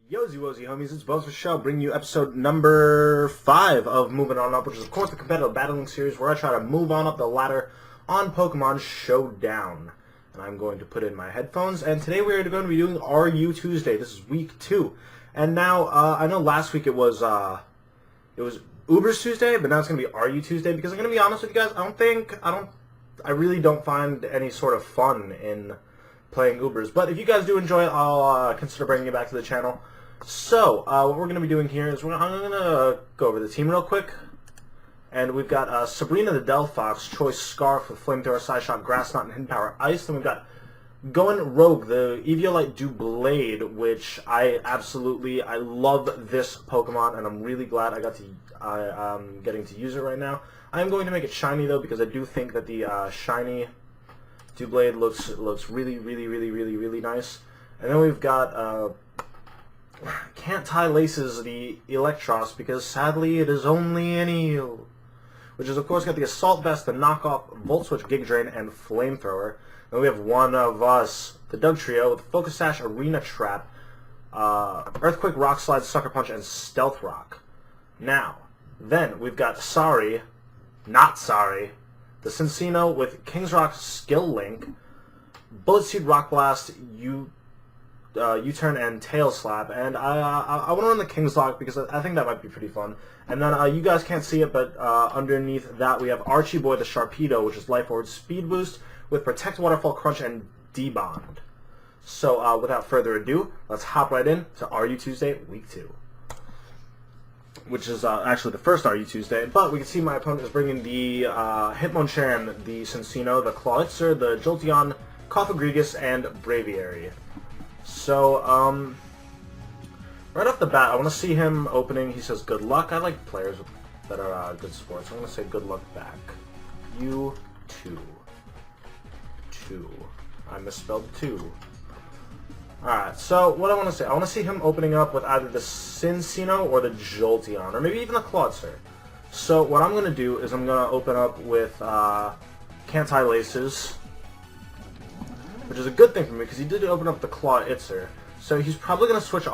Yozy Wozy homies, it's Bones for Show, bringing you episode number 5 of Moving On Up, which is of course the competitive battling series where I try to move on up the ladder on Pokemon Showdown. And I'm going to put in my headphones, and today we're going to be doing RU Tuesday. This is week 2. And now, I know last week it was Uber's Tuesday, but now it's going to be RU Tuesday, because I'm going to be honest with you guys, I really don't find any sort of fun in playing Ubers. But if you guys do enjoy it, I'll consider bringing it back to the channel. So, what we're going to be doing here is I'm going to go over the team real quick. And we've got Sabrina the Delphox, Choice Scarf with Flamethrower, Side Shot, Grass Knot, and Hidden Power Ice. Then we've got Going Rogue, the Eviolite Doublade, which I love this Pokemon, and I'm really glad I'm getting to use it right now. I am going to make it shiny though, because I do think that the shiny Doublade looks really nice. And then we've got Can't Tie Laces, the Electros, because sadly it is only an eel. Which is of course got the Assault Vest, the Knockoff, Volt Switch, Gig Drain, and Flamethrower. Then we have one of us, the Doug Trio, with Focus Sash, Arena Trap, Earthquake, Rock Slide, Sucker Punch, and Stealth Rock. Now, then we've got Sorry, Not Sorry, the Cinccino with King's Rock, Skill Link, Bullet Seed, Rock Blast, U-Turn, and Tail Slap. And I want to run the King's Rock because I think that might be pretty fun. And then you guys can't see it, but underneath that we have Archie Boy the Sharpedo, which is Life Forward Speed Boost with Protect, Waterfall, Crunch, and Debond. So without further ado, let's hop right in to RU Tuesday Week 2. Which is actually the first RU Tuesday, but we can see my opponent is bringing the Hitmonchan, the Cinccino, the Clawitzer, the Jolteon, Cofagrigus, and Braviary. So, right off the bat, I want to see him opening. He says, good luck. I like players that are good sports. I'm going to say good luck back. You, 2. I misspelled 2. Alright, so what I want to say, I want to see him opening up with either the Cinccino or the Jolteon, or maybe even the Clawitzer. So what I'm going to do is I'm going to open up with Can't Tie Laces, which is a good thing for me because he did open up the Clawitzer. So he's probably going to switch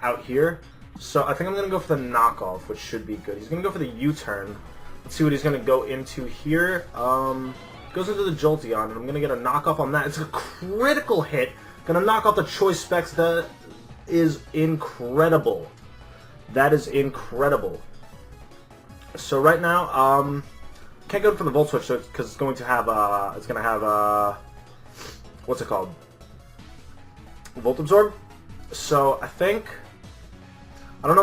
out here. So I think I'm going to go for the knockoff, which should be good. He's going to go for the U-turn. Let's see what he's going to go into here. Goes into the Jolteon, and I'm going to get a knockoff on that. It's a critical hit. Gonna knock off the Choice Specs. That is incredible. That is incredible. So right now, can't go for the Volt Switch because it's going to have what's it called? Volt Absorb. So I think I don't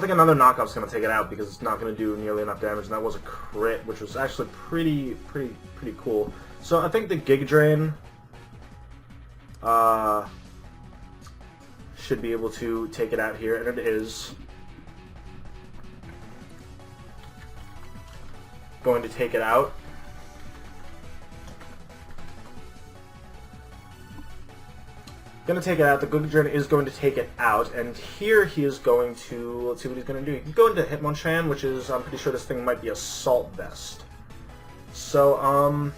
think another knockoff's gonna take it out because it's not gonna do nearly enough damage. And that was a crit, which was actually pretty cool. So I think the Gig Drain should be able to take it out here, and it is going to take it out. Going to take it out. The Gig Drain is going to take it out, and here he is going to, let's see what he's going to do. He can go into Hitmonchan, which is, I'm pretty sure this thing might be Assault Vest. So,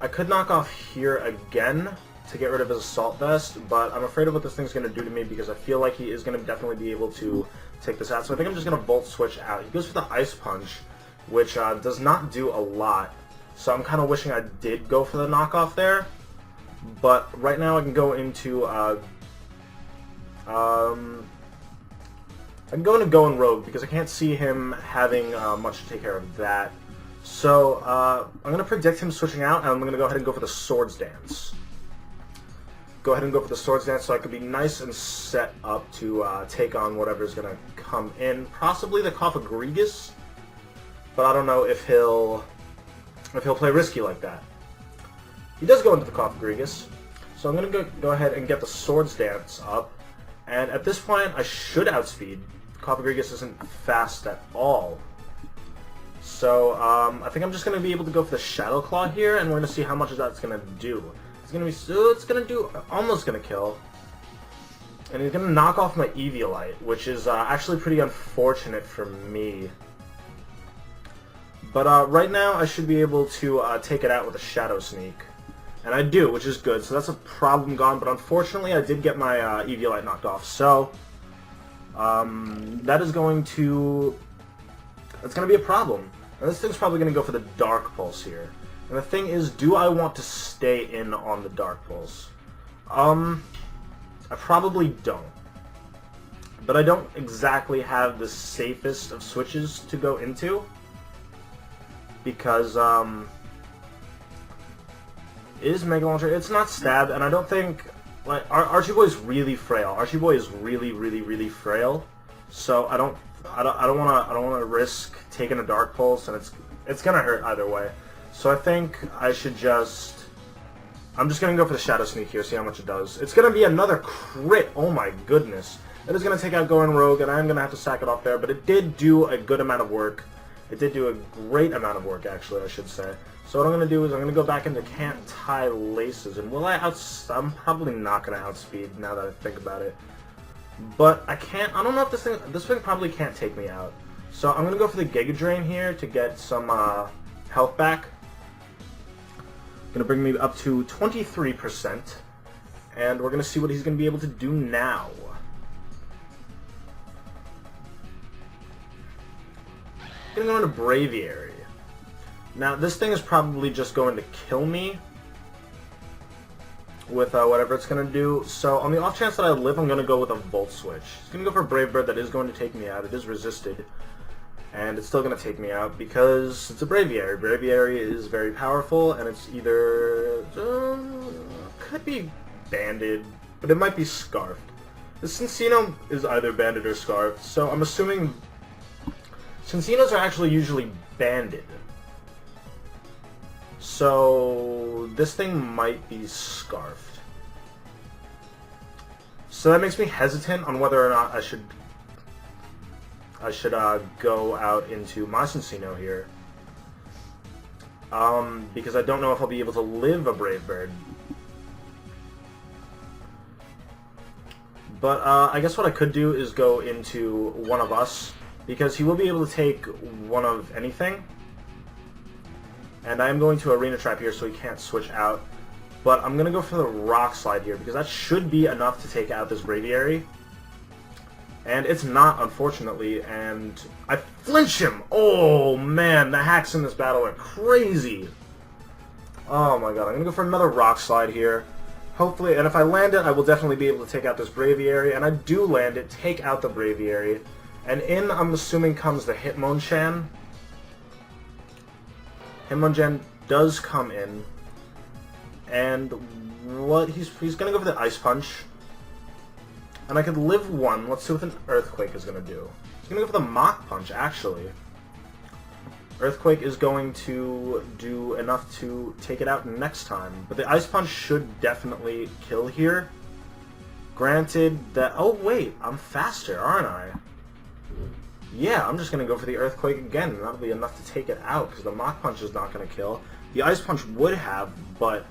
I could knock off here again to get rid of his Assault Vest, but I'm afraid of what this thing's going to do to me because I feel like he is going to definitely be able to take this out. So I think I'm just going to Volt Switch out. He goes for the Ice Punch, which does not do a lot. So I'm kind of wishing I did go for the knockoff there. But right now I can go into I can go into Going Rogue because I can't see him having much to take care of that. So, I'm going to predict him switching out, and I'm going to go ahead and go for the Swords Dance. Go ahead and go for the Swords Dance so I can be nice and set up to take on whatever's going to come in. Possibly the Cofagrigus, but I don't know if he'll play risky like that. He does go into the Cofagrigus, so I'm going to go ahead and get the Swords Dance up. And at this point, I should outspeed. Cofagrigus isn't fast at all. So, I think I'm just going to be able to go for the Shadow Claw here, and we're going to see how much of that's going to do. It's going to do, almost going to kill. And he's going to knock off my Eviolite, which is actually pretty unfortunate for me. But right now, I should be able to take it out with a Shadow Sneak. And I do, which is good, so that's a problem gone, but unfortunately I did get my Eviolite knocked off, so that is going to... that's going to be a problem. And this thing's probably going to go for the Dark Pulse here. And the thing is, do I want to stay in on the Dark Pulse? I probably don't. But I don't exactly have the safest of switches to go into. Because, it is Mega Launcher. It's not stabbed, and I don't think... like, Archie Boy is really frail. Archie Boy is really, really, really frail. So I don't want to risk taking a Dark Pulse, and it's gonna hurt either way. So I think I should just... I'm just gonna go for the Shadow Sneak here, see how much it does. It's gonna be another crit. Oh my goodness. It is gonna take out Gorin Rogue, and I'm gonna have to sack it off there. But it did do a good amount of work. It did do a great amount of work, actually, I should say. So what I'm going to do is I'm going to go back into Can't Tie Laces. And will I I'm probably not going to outspeed now that I think about it. But I don't know if this thing probably can't take me out. So I'm going to go for the Giga Drain here to get some health back. Going to bring me up to 23%. And we're going to see what he's going to be able to do now. Going to go into Braviary. Now, this thing is probably just going to kill me with whatever it's going to do. So, on the off chance that I live, I'm going to go with a Volt Switch. It's going to go for Brave Bird. That is going to take me out. It is resisted. And it's still going to take me out because it's a Braviary. Braviary is very powerful, and it's either... could be Banded, but it might be Scarfed. The Cincino is either Banded or Scarfed, so I'm assuming... Cincinos are actually usually banded. So this thing might be Scarfed. So that makes me hesitant on whether or not I should go out into my Cincino here. Because I don't know if I'll be able to live a Brave Bird. But I guess what I could do is go into One of Us. Because he will be able to take one of anything. And I'm going to Arena Trap here so he can't switch out. But I'm going to go for the Rock Slide here because that should be enough to take out this Braviary. And it's not, unfortunately, and I flinch him! Oh man, the hacks in this battle are crazy! Oh my god, I'm going to go for another Rock Slide here. Hopefully, and if I land it, I will definitely be able to take out this Braviary. And I do land it, take out the Braviary. And in, I'm assuming, comes the Hitmonchan. Hitmonchan does come in. And what he's going to go for the Ice Punch. And I could live one. Let's see what an Earthquake is going to do. He's going to go for the Mach Punch, actually. Earthquake is going to do enough to take it out next time. But the Ice Punch should definitely kill here. Granted that... oh, wait. I'm faster, aren't I? Yeah, I'm just going to go for the Earthquake again, and that'll be enough to take it out, because the Mach Punch is not going to kill. The Ice Punch would have, but...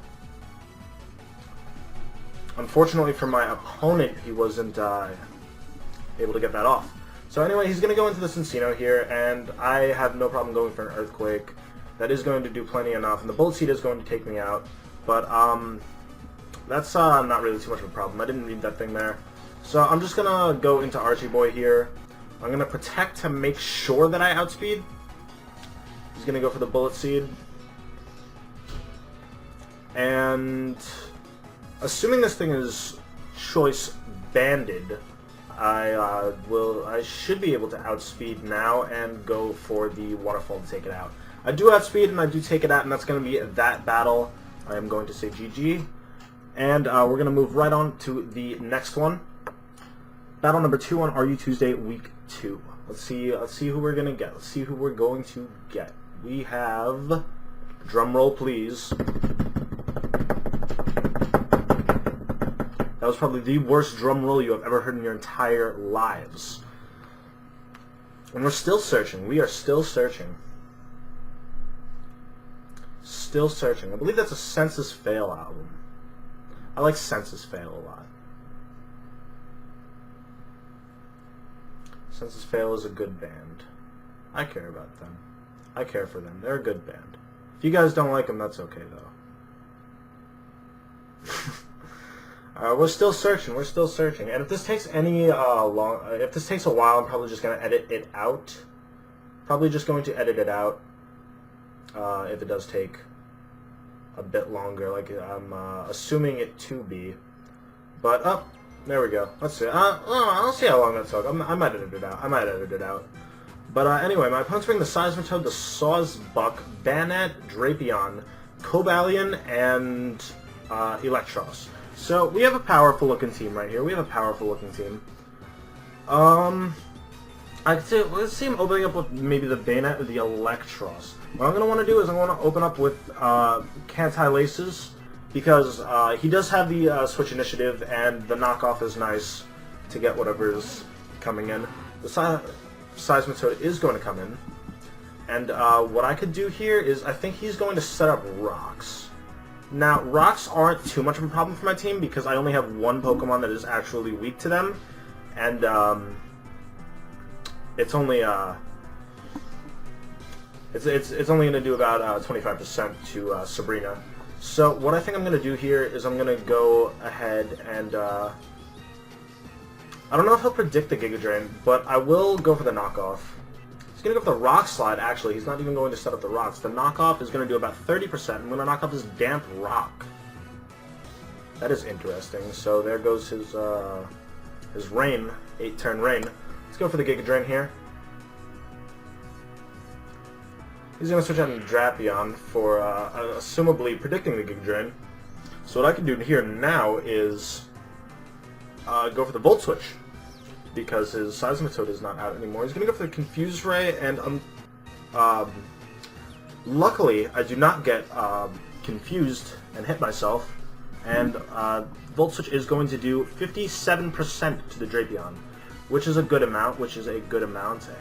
unfortunately for my opponent, he wasn't able to get that off. So anyway, he's going to go into the Cincino here, and I have no problem going for an Earthquake. That is going to do plenty enough, and the Bullet Seed is going to take me out. But that's not really too much of a problem. I didn't read that thing there. So I'm just going to go into Archie Boy here. I'm going to protect to make sure that I outspeed. He's going to go for the Bullet Seed. And assuming this thing is Choice Banded, I should be able to outspeed now and go for the Waterfall to take it out. I do outspeed and I do take it out, and that's going to be that battle. I am going to say GG. And we're going to move right on to the next one. Battle number 2 on RU Tuesday, Week 2. Let's see who we're gonna get. Let's see who we're going to get. We have, drum roll please. That was probably the worst drum roll you have ever heard in your entire lives. And we're still searching. We are still searching. Still searching. I believe that's a Census Fail album. I like Census Fail a lot. Census Fail is a good band. I care about them. I care for them. They're a good band. If you guys don't like them, that's okay, though. We're still searching. We're still searching. And if this takes any if this takes a while, I'm probably just gonna edit it out. Probably just going to edit it out. If it does take a bit longer, like I'm assuming it to be. But there we go. Let's see. I'll see how long that took. I might edit it out. I might edit it out. But anyway, my opponents bring the Seismitoad, the Sawsbuck, Banat, Drapion, Cobalion, and Electros. So we have a powerful looking team right here. We have a powerful looking team. I could say, let's see him opening up with maybe the Banat or the Electros. What I'm going to want to do is I'm going to open up with Canti-Laces, because he does have the Switch Initiative, and the knockoff is nice to get whatever's coming in. The Seismitoad is going to come in, and what I could do here is I think he's going to set up Rocks. Now, Rocks aren't too much of a problem for my team, because I only have one Pokemon that is actually weak to them, and it's only it's only going to do about 25% to Sabrina. So what I think I'm going to do here is I'm going to go ahead and I don't know if he'll predict the Giga Drain, but I will go for the knockoff. He's going to go for the Rock Slide. Actually, he's not even going to set up the rocks. The knockoff is going to do about 30%. I'm going to knock off his Damp Rock. That is interesting. So there goes his Rain, 8-turn Rain. Let's go for the Giga Drain here. He's going to switch out to Drapion for assumably predicting the Giga Drain. So what I can do here now is go for the Volt Switch, because his Seismitoad is not out anymore. He's going to go for the Confuse Ray, and luckily I do not get confused and hit myself, and Volt Switch is going to do 57% to the Drapion, which is a good amount,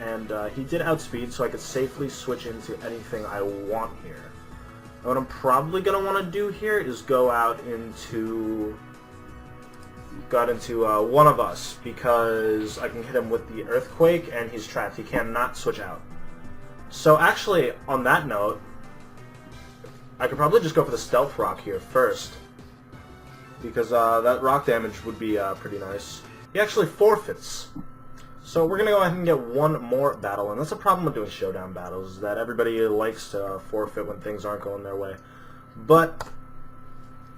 and he did outspeed, so I could safely switch into anything I want here. And what I'm probably going to want to do here is go out into One of Us, because I can hit him with the Earthquake, and he's trapped. He cannot switch out. So actually, on that note, I could probably just go for the Stealth Rock here first, because that rock damage would be pretty nice. He actually forfeits. So we're going to go ahead and get one more battle, and that's a problem with doing Showdown battles, is that everybody likes to forfeit when things aren't going their way. But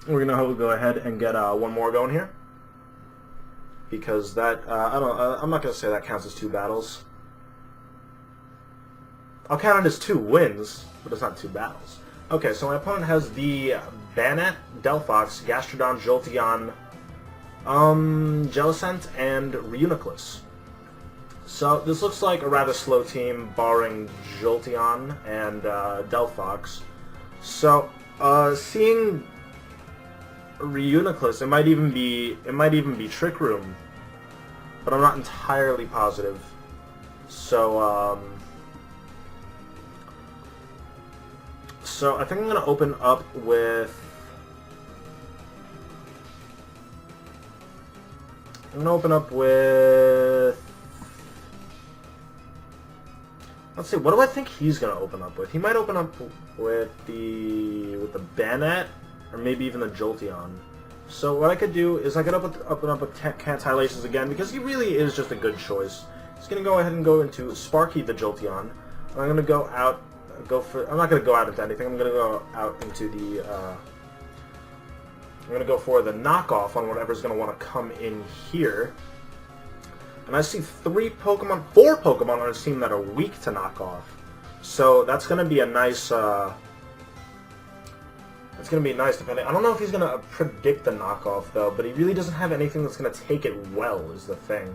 we're going to go ahead and get one more going here, because that, I'm not going to say that counts as 2 battles. I'll count it as 2 wins, but it's not 2 battles. Okay, so my opponent has the Banat, Delphox, Gastrodon, Jolteon, Jellicent, and Reuniclus. So this looks like a rather slow team, barring Jolteon and Delphox. So seeing Reuniclus, it might even be Trick Room, but I'm not entirely positive. So so I think I'm gonna open up with. Let's see, what do I think he's going to open up with? He might open up with the Banat, or maybe even the Jolteon. So what I could do is I could open up with Canti-Laces again, because he really is just a good choice. He's going to go ahead and go into Sparky the Jolteon. I'm going to go out, I'm not going to go out into anything, I'm going to go out into the, I'm going to go for the knockoff on whatever's going to want to come in here. And I see 4 Pokemon on his team that are weak to knockoff. So that's going to be a nice, depending. I don't know if he's going to predict the knockoff, though, but he really doesn't have anything that's going to take it well, is the thing.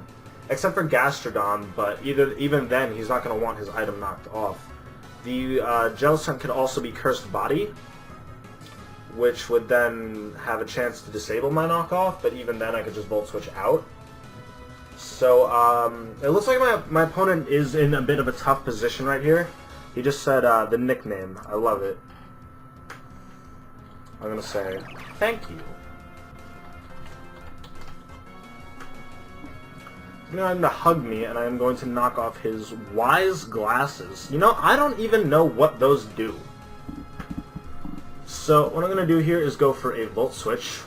Except for Gastrodon, but even then, he's not going to want his item knocked off. The Jellicent could also be Cursed Body, which would then have a chance to disable my knockoff, but even then I could just Volt Switch out. So, it looks like my opponent is in a bit of a tough position right here. He just said the nickname. I love it. I'm going to say, thank you. He's going to hug me, and I'm going to knock off his Wise Glasses. You know, I don't even know what those do. So, what I'm going to do here is go for a Volt Switch.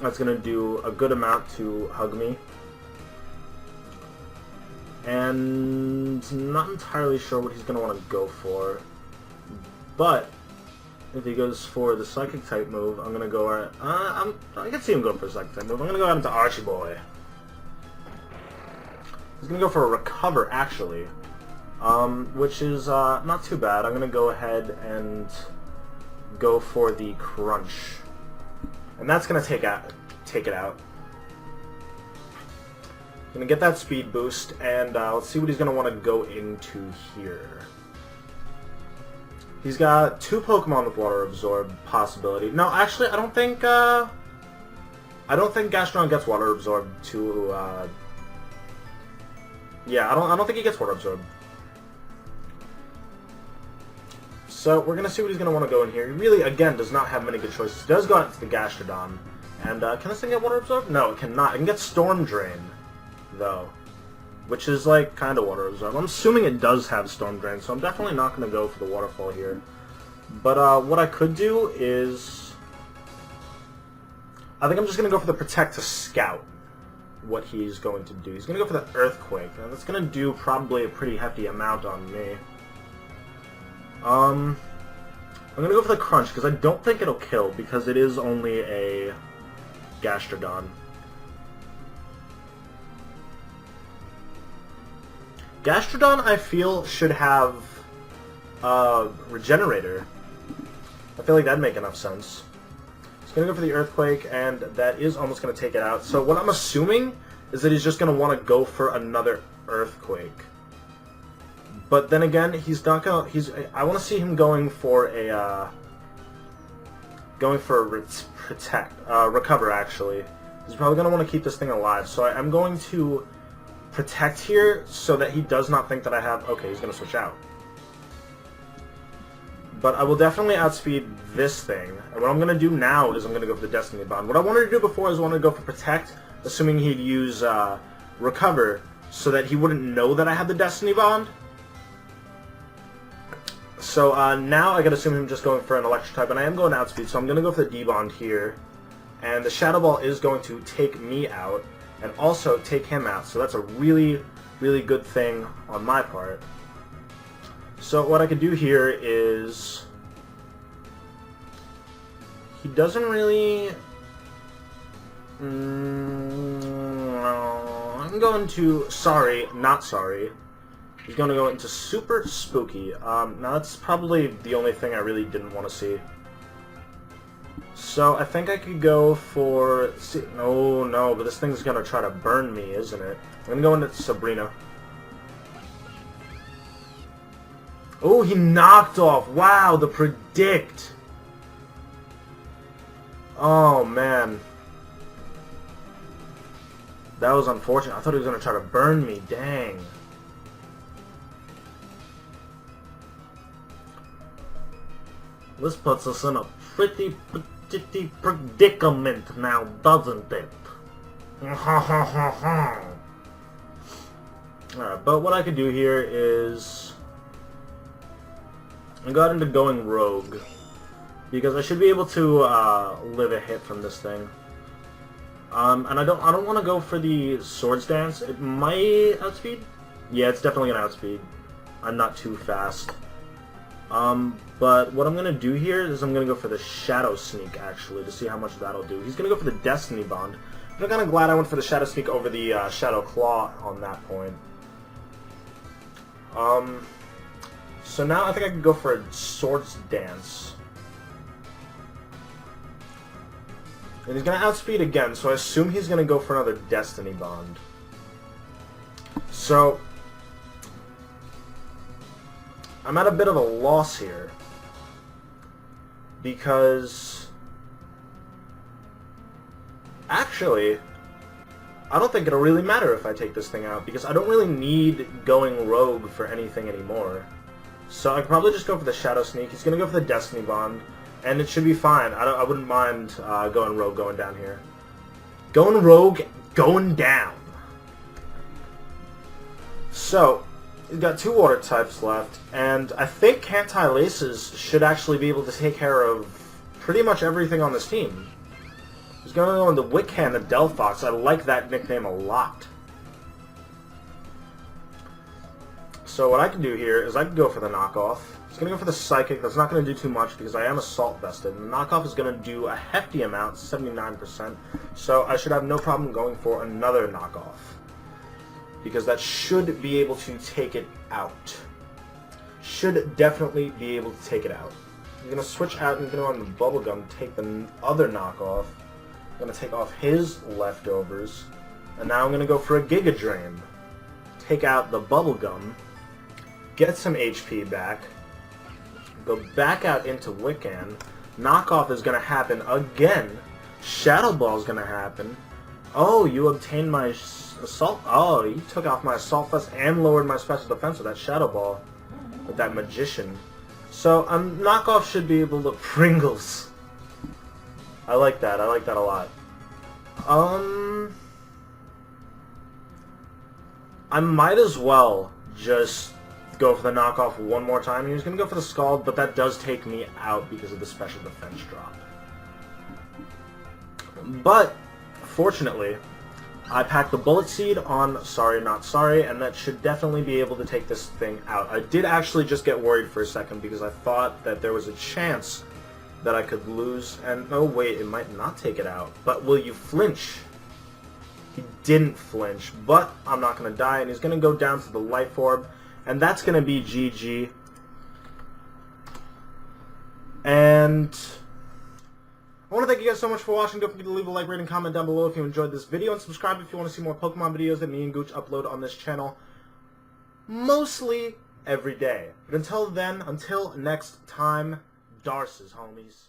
That's going to do a good amount to hug me. And not entirely sure what he's going to want to go for. But if he goes for the psychic type move, I'm going to go... I can see him go for a psychic type move. I'm going to go out into Archie Boy. He's going to go for a recover, actually. Which is not too bad. I'm going to go ahead and go for the crunch. And that's going to take it out. Going to get that speed boost, and let's see what he's going to want to go into here. He's got 2 Pokemon with Water Absorb possibility. No, actually, I don't think Gastrodon gets Water Absorb to. Yeah, I don't think he gets Water Absorb. So we're gonna see what he's gonna want to go in here. He really, again, does not have many good choices. He does go out into the Gastrodon, and can this thing get Water Absorb? No, it cannot. It can get Storm Drain, though, which is like kind of Water Absorb. I'm assuming it does have Storm Drain, so I'm definitely not gonna go for the Waterfall here. But what I could do is, I think I'm just gonna go for the Protect to scout what he's going to do. He's gonna go for the Earthquake. Now that's gonna do probably a pretty hefty amount on me. I'm gonna go for the Crunch, because I don't think it'll kill, because it is only a Gastrodon. Gastrodon, I feel, should have Regenerator. I feel like that'd make enough sense. He's gonna go for the Earthquake, and that is almost gonna take it out. So what I'm assuming is that he's just gonna want to go for another Earthquake. But then again, he's not gonna. I want to see him going for a recover. Actually, he's probably gonna want to keep this thing alive. So I'm going to Protect here so that he does not think that I have. Okay, he's gonna switch out. But I will definitely outspeed this thing. And what I'm gonna do now is I'm gonna go for the Destiny Bond. What I wanted to do before is I wanted to go for Protect, assuming he'd use Recover, so that he wouldn't know that I had the Destiny Bond. So now I gotta assume him just going for an Electric type, and I am going to outspeed, so I'm gonna go for the D-Bond here. And the Shadow Ball is going to take me out, and also take him out, so that's a really, really good thing on my part. So what I could do here is... He doesn't really... I'm going to... Sorry, not sorry. He's going to go into Super Spooky. Now that's probably the only thing I really didn't want to see. So I think I could go for... No, but this thing's going to try to burn me, isn't it? I'm going to go into Sabrina. Oh, he knocked off. Wow, the Predict. Oh, man. That was unfortunate. I thought he was going to try to burn me. Dang. This puts us in a pretty predicament now, doesn't it? Alright, but what I could do here is... I got into going Rogue, because I should be able to live a hit from this thing. And I don't want to go for the Swords Dance. It might outspeed? Yeah, it's definitely gonna outspeed. I'm not too fast. But what I'm gonna do here is I'm gonna go for the Shadow Sneak, actually, to see how much that'll do. He's gonna go for the Destiny Bond. I'm kind of glad I went for the Shadow Sneak over the Shadow Claw on that point. So now I think I can go for a Swords Dance. And he's going to outspeed again, so I assume he's going to go for another Destiny Bond. So, I'm at a bit of a loss here. Because... Actually, I don't think it'll really matter if I take this thing out, because I don't really need going Rogue for anything anymore. So I could probably just go for the Shadow Sneak. He's going to go for the Destiny Bond, and it should be fine. I wouldn't mind going Rogue going down here. Going Rogue, going down. So, we've got 2 water types left, and I think Canti-Laces should actually be able to take care of pretty much everything on this team. He's going to go into Wickhand the Delphox. I like that nickname a lot. So what I can do here is I can go for the knockoff. He's going to go for the Psychic. That's not going to do too much because I am Assault vested. And the knockoff is going to do a hefty amount, 79%. So I should have no problem going for another knockoff, because that should be able to take it out. Should definitely be able to take it out. I'm going to switch out and go on the Bubblegum, take the other knockoff. I'm going to take off his leftovers. And now I'm going to go for a Giga Drain. Take out the Bubblegum. Get some HP back. Go back out into Wiccan. Knockoff is going to happen again. Shadow Ball is going to happen. Oh, you obtained my Assault. Oh, you took off my Assault Vest and lowered my Special Defense with that Shadow Ball. With that Magician. So, knockoff should be able to Pringles. I like that. I like that a lot. I might as well just go for the knockoff one more time. He was going to go for the Scald, but that does take me out because of the Special Defense drop. But, fortunately, I packed the Bullet Seed on Sorry Not Sorry, and that should definitely be able to take this thing out. I did actually just get worried for a second because I thought that there was a chance that I could lose, and oh wait, it might not take it out. But will you flinch? He didn't flinch, but I'm not going to die, and he's going to go down to the Life Orb, and that's going to be GG. And I want to thank you guys so much for watching. Don't forget to leave a like, rating, comment down below if you enjoyed this video, and subscribe if you want to see more Pokemon videos that me and Gooch upload on this channel mostly every day. But until then, until next time, Darces, homies.